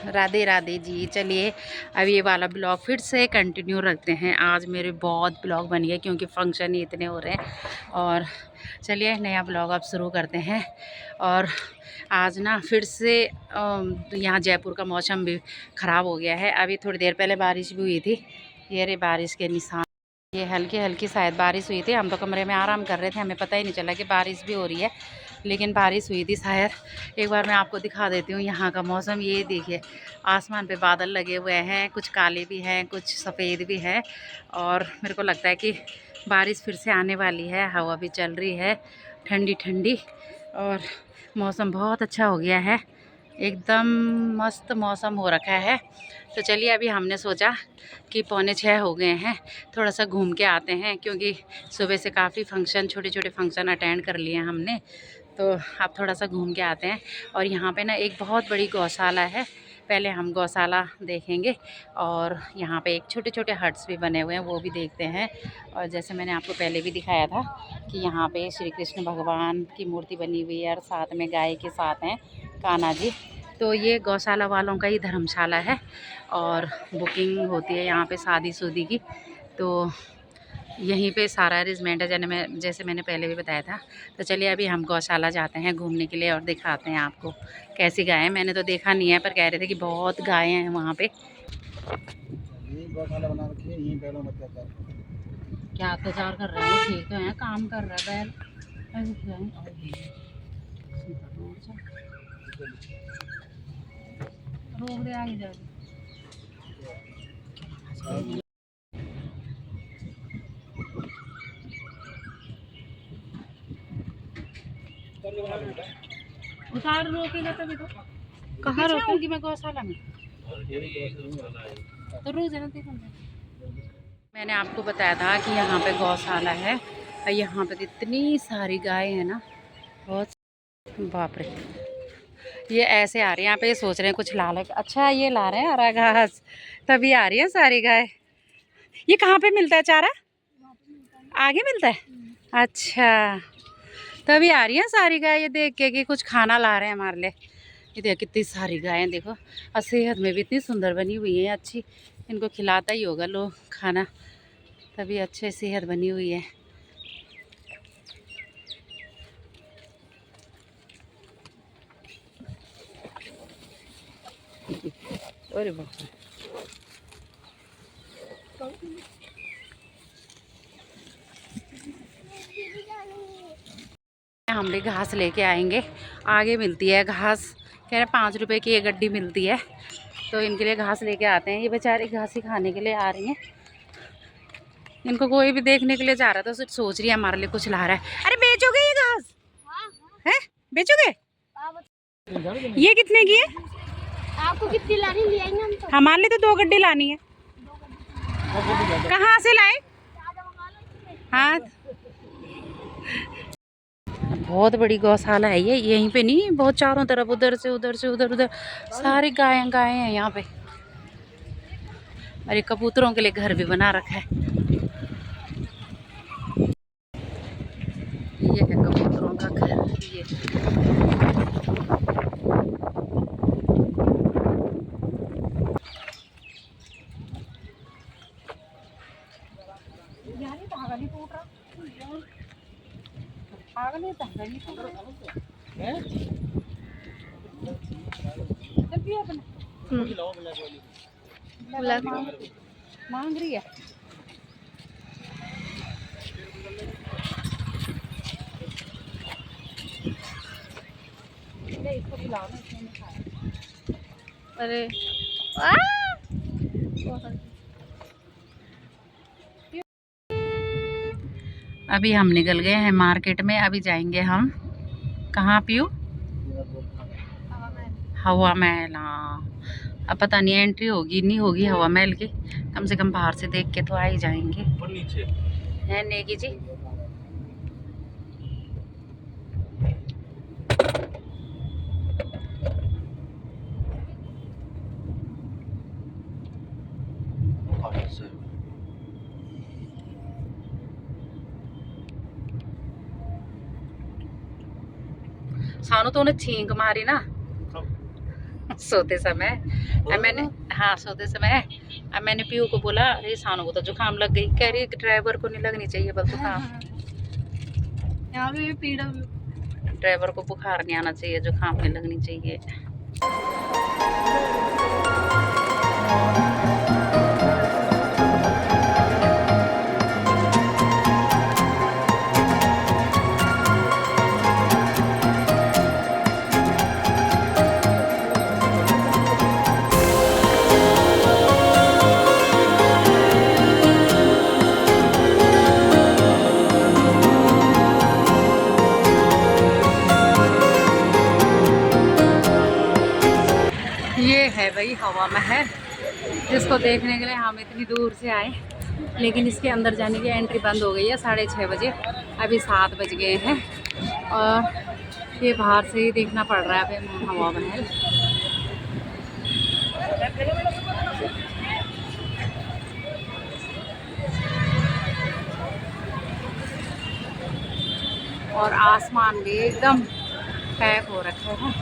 राधे राधे जी। चलिए अब ये वाला ब्लॉग फिर से कंटिन्यू रखते हैं। आज मेरे बहुत ब्लॉग बन गए क्योंकि फ़ंक्शन ही इतने हो रहे हैं। और चलिए नया ब्लॉग अब शुरू करते हैं। और आज ना फिर से यहाँ जयपुर का मौसम भी ख़राब हो गया है। अभी थोड़ी देर पहले बारिश भी हुई थी। ये रहे बारिश के निशान, ये हल्की हल्की शायद बारिश हुई थी। हम तो कमरे में आराम कर रहे थे, हमें पता ही नहीं चला कि बारिश भी हो रही है, लेकिन बारिश हुई थी शायद। एक बार मैं आपको दिखा देती हूँ यहाँ का मौसम। ये देखिए आसमान पे बादल लगे हुए हैं, कुछ काले भी हैं कुछ सफ़ेद भी है। और मेरे को लगता है कि बारिश फिर से आने वाली है। हवा भी चल रही है ठंडी ठंडी, और मौसम बहुत अच्छा हो गया है, एकदम मस्त मौसम हो रखा है। तो चलिए अभी हमने सोचा कि 5:45 हो गए हैं, थोड़ा सा घूम के आते हैं, क्योंकि सुबह से काफ़ी फंक्शन, छोटे छोटे फंक्शन अटेंड कर लिए हमने। तो अब थोड़ा सा घूम के आते हैं। और यहाँ पे ना एक बहुत बड़ी गौशाला है, पहले हम गौशाला देखेंगे। और यहाँ पे एक छोटे छोटे हट्स भी बने हुए हैं, वो भी देखते हैं। और जैसे मैंने आपको पहले भी दिखाया था कि यहाँ पे श्री कृष्ण भगवान की मूर्ति बनी हुई है और साथ में गाय के साथ हैं कान्हा जी। तो ये गौशाला वालों का ही धर्मशाला है और बुकिंग होती है यहाँ पे शादी शुदी की। तो यहीं पे सारा अरेंजमेंट है, जैसे मैंने पहले भी बताया था। तो चलिए अभी हम गौशाला जाते हैं घूमने के लिए और दिखाते हैं आपको कैसी गाय है। मैंने तो देखा नहीं है, पर कह रहे थे कि बहुत गायें हैं वहाँ पे। गौशाला बना रखी है, यहीं बैलों में अत्याचार क्या अत्याचार कर रहे हैं? ठीक तो है, काम कर रहा है बैल। रोक दे आगे जा। उतार रोकेगा तभी तो। कहाँ रोकूंगी मैं? गौशाला में तो रोज है ना। देखो मैंने आपको बताया था कि यहाँ पे गौशाला है और यहाँ पे इतनी सारी गाय है ना, बहुत। बाप रे, ये ऐसे आ रही है यहाँ पे, ये सोच रहे हैं कुछ ला ले। अच्छा ये ला रहे हैं हरा घास, तभी आ रही है सारी गाय। ये कहाँ पे मिलता है चारा? आगे मिलता है। अच्छा तभी आ रही है सारी गाय, ये देख के कि कुछ खाना ला रहे हैं हमारे लिए। ये देखो कितनी सारी गायें, देखो। और सेहत में भी इतनी सुंदर बनी हुई है अच्छी। इनको खिलाता ही होगा लोग खाना, तभी अच्छे सेहत बनी हुई है। अरे बाप रे, हम भी घास लेके आएंगे, आगे मिलती है घास। कह रहे 5 रुपए की एक गड्डी मिलती है, तो इनके लिए घास लेके आते हैं। ये बेचारे घास ही खाने के लिए आ रही हैं। इनको कोई भी देखने के लिए जा रहा था, तो सोच रही है हमारे लिए कुछ ला रहा है। अरे बेचोगे ये घास? है बेचोगे? ये कितने की है? आपको कितनी लानी ले आएंगे हम तो। हमारे लिए तो 2 गड्डी लानी है। कहाँ से लाए? हाँ बहुत बड़ी गौशाला है ये, यहीं पे नहीं, बहुत चारों तरफ, उधर से उधर से उधर उधर सारी गायें गायें हैं यहाँ पे। अरे कबूतरों के लिए घर भी बना रखा है। ये है कबूतरों का घर। ये मांग रही है। अरे अभी हम निकल गए हैं मार्केट में। अभी जाएंगे हम कहाँ पीयू? हवा महल। हाँ अब पता नहीं एंट्री होगी नहीं होगी हवा महल की, कम से कम बाहर से देख के तो आ ही जाएंगे। है नेगी जी? सानू तो उन्हें छींक मारी ना। सोते समय। अब मैंने, हाँ सोते समय, अब मैंने पीयू को बोला अरे सानू को तो जुकाम लग गई, कह रही ड्राइवर को नहीं लगनी चाहिए बस जुकाम। यहाँ पे भी पीड़ा। ड्राइवर को बुखार नहीं आना चाहिए, जुकाम नहीं लगनी चाहिए। ये है भाई हवा महल, जिसको देखने के लिए हम इतनी दूर से आए, लेकिन इसके अंदर जाने की एंट्री बंद हो गई है 6:30 बजे। अभी 7 बज गए हैं और ये बाहर से ही देखना पड़ रहा है अभी हवा महल। और आसमान भी एकदम पैक हो रखे हैं।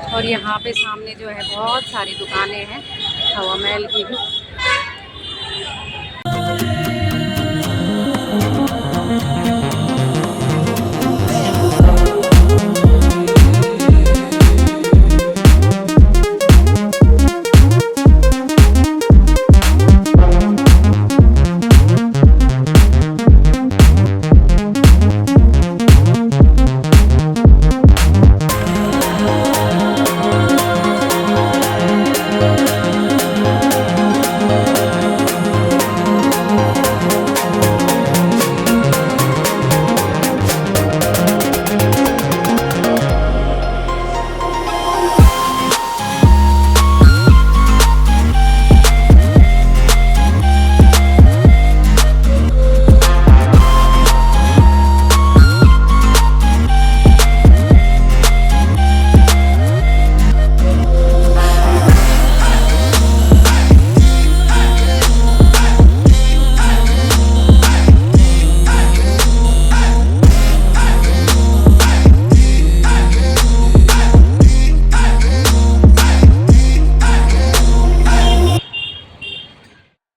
और यहाँ पे सामने जो है बहुत सारी दुकानें हैं हवा महल की भी।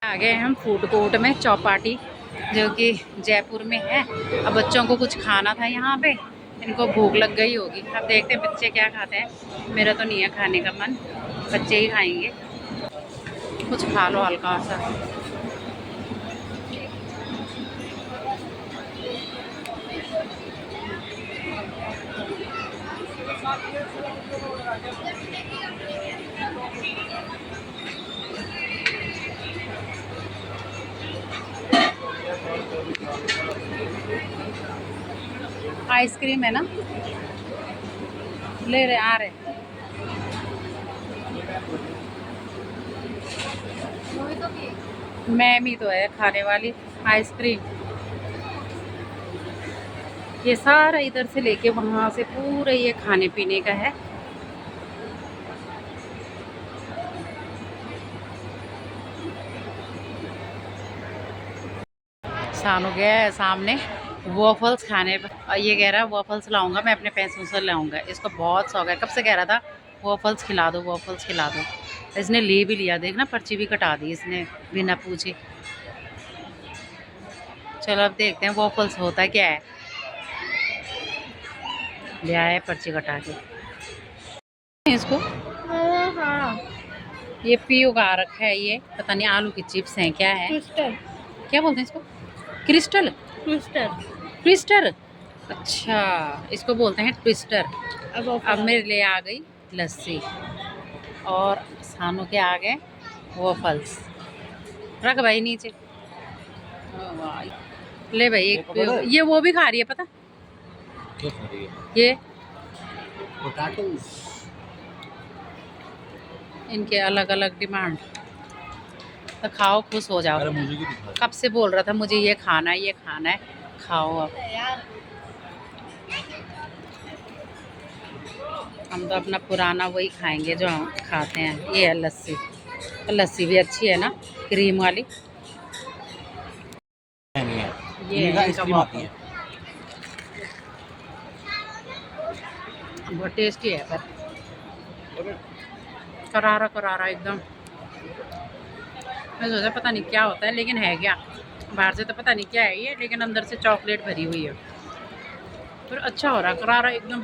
आ गए हम फूड कोर्ट में, चौपाटी, जो कि जयपुर में है। अब बच्चों को कुछ खाना था यहाँ पे, इनको भूख लग गई होगी। अब देखते हैं बच्चे क्या खाते हैं। मेरा तो नहीं है खाने का मन, बच्चे ही खाएंगे। कुछ खा लो हल्का सा। आइसक्रीम है ना, ले रहे आ रहे। मैमी तो है खाने वाली आइसक्रीम। ये सारा इधर से लेके वहाँ से पूरा ये खाने पीने का है। सानू गया है सामने वॉफल्स खाने पर, और ये कह रहा है वॉफल्स लाऊंगा मैं, अपने पैसों से लाऊंगा। इसको बहुत शौक है, कब से कह रहा था वॉफल्स खिला दो, वॉफल्स खिला दो। इसने ले भी लिया, देखना पर्ची भी कटा दी इसने बिना पूछे। चलो अब देखते हैं वॉफल्स होता क्या है। ले आया पर्ची कटा के इसको। ये पीयू का रखा है, ये पता नहीं आलू की चिप्स हैं क्या है, क्रिस्टल। क्या बोलते हैं इसको? क्रिस्टल। क्रिस्टल। ट्विस्टर, अच्छा इसको बोलते हैं ट्विस्टर। अब मेरे लिए आ गई लस्सी और सानू के आ गए वॉफल्स। रख भाई नीचे। ले भाई एक, ये वो भी खा रही है पता, क्या खा रही है? ये पोटैटो। इनके अलग अलग डिमांड। तो खाओ, खुश हो जाओ। अरे मुझे भी दिखा। कब से बोल रहा था मुझे ये खाना है, ये खाना है, खाओ अब। हम तो अपना पुराना वही खाएंगे जो हम खाते हैं। ये है लस्सी, लस्सी भी अच्छी है ना, क्रीम वाली। नहीं है, ये आइसक्रीम आती है। बहुत टेस्टी है पर करारा करारा एकदम। मैं सोचा पता नहीं क्या होता है, लेकिन है क्या, बाहर से तो पता नहीं क्या है ये, लेकिन अंदर से चॉकलेट भरी हुई है। फिर अच्छा हो रहा है, करारा एकदम।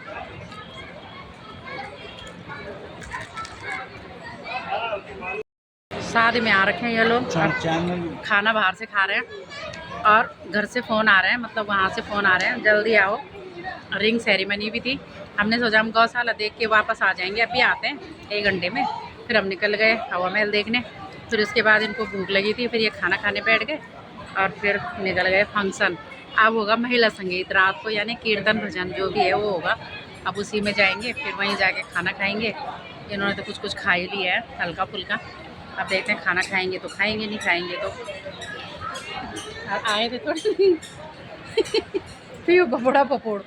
शादी में आ रखे हैं ये लोग, खाना बाहर से खा रहे हैं और घर से फ़ोन आ रहे हैं, मतलब वहाँ से फ़ोन आ रहे हैं जल्दी आओ। रिंग सेरेमनी भी थी, हमने सोचा हम गौशाला देख के वापस आ जाएंगे, अभी आते हैं 1 घंटे में। फिर हम निकल गए हवा महल देखने। फिर उसके बाद इनको भूख लगी थी, फिर ये खाना खाने बैठ गए और फिर निकल गए फंक्शन। अब होगा महिला संगीत रात को, यानी कीर्तन भजन जो भी है वो होगा। अब उसी में जाएंगे, फिर वहीं जाके खाना खाएंगे। इन्होंने तो कुछ कुछ खा ही लिया है हल्का फुल्का। अब देखते हैं खाना खाएंगे तो खाएंगे, नहीं खाएंगे तो आए थे थोड़ी फिर बड़ा पपोड़।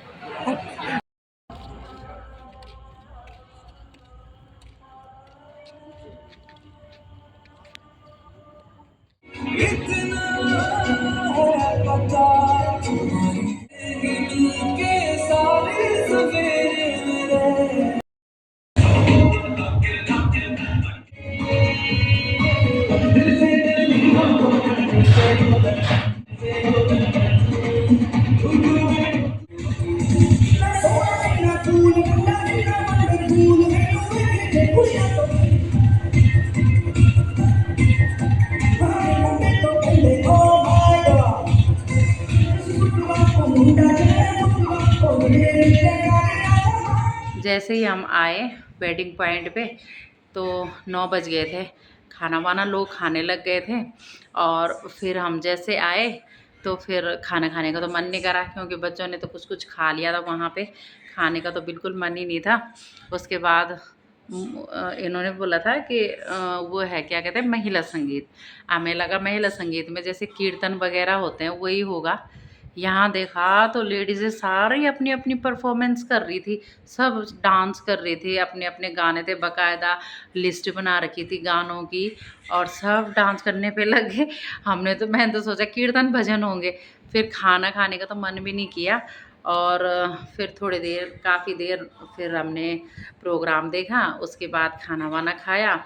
जैसे ही हम आए वेडिंग पॉइंट पे तो 9 बज गए थे। खाना वाना लोग खाने लग गए थे और फिर हम जैसे आए तो फिर खाना खाने का तो मन नहीं करा, क्योंकि बच्चों ने तो कुछ कुछ खा लिया था वहाँ पे। खाने का तो बिल्कुल मन ही नहीं था। उसके बाद इन्होंने बोला था कि वो है क्या कहते हैं महिला संगीत। हमें लगा महिला संगीत में जैसे कीर्तन वगैरह होते हैं वही होगा। यहाँ देखा तो लेडीज़ें सारी अपनी अपनी परफॉर्मेंस कर रही थी, सब डांस कर रही थी, अपने अपने गाने थे, बाकायदा लिस्ट बना रखी थी गानों की और सब डांस करने पे लग गए। मैंने तो सोचा कीर्तन भजन होंगे। फिर खाना खाने का तो मन भी नहीं किया और फिर थोड़ी देर काफ़ी देर फिर हमने प्रोग्राम देखा। उसके बाद खाना वाना खाया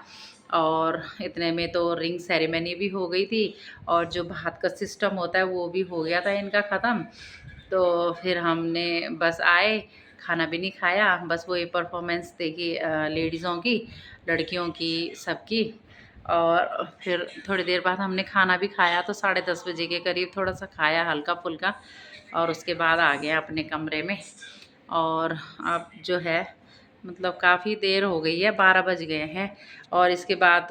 और इतने में तो रिंग सेरेमनी भी हो गई थी और जो भात का सिस्टम होता है वो भी हो गया था इनका ख़त्म। तो फिर हमने बस आए, खाना भी नहीं खाया, बस वही परफॉर्मेंस देखी लेडीज़ों की, लड़कियों की, सबकी। और फिर थोड़ी देर बाद हमने खाना भी खाया, तो 10:30 बजे के करीब थोड़ा सा खाया हल्का फुल्का और उसके बाद आ गए अपने कमरे में। और अब जो है मतलब काफ़ी देर हो गई है, 12 बज गए हैं और इसके बाद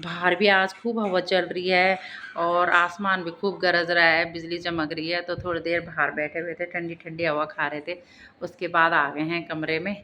बाहर भी आज खूब हवा चल रही है और आसमान भी खूब गरज रहा है, बिजली चमक रही है। तो थोड़ी देर बाहर बैठे हुए थे, ठंडी ठंडी हवा खा रहे थे। उसके बाद आ गए हैं कमरे में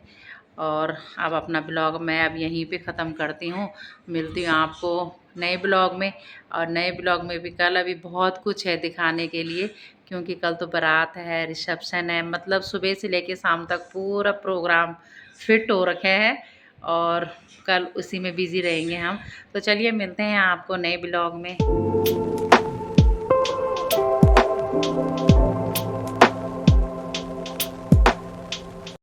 और अब अपना ब्लॉग मैं अब यहीं पे ख़त्म करती हूँ। मिलती हूँ आपको नए ब्लॉग में, और नए ब्लॉग में भी कल अभी बहुत कुछ है दिखाने के लिए, क्योंकि कल तो बारात है, रिसेप्शन है, मतलब सुबह से लेके शाम तक पूरा प्रोग्राम फिट हो रखे हैं और कल उसी में बिज़ी रहेंगे हम। तो चलिए मिलते हैं आपको नए ब्लॉग में।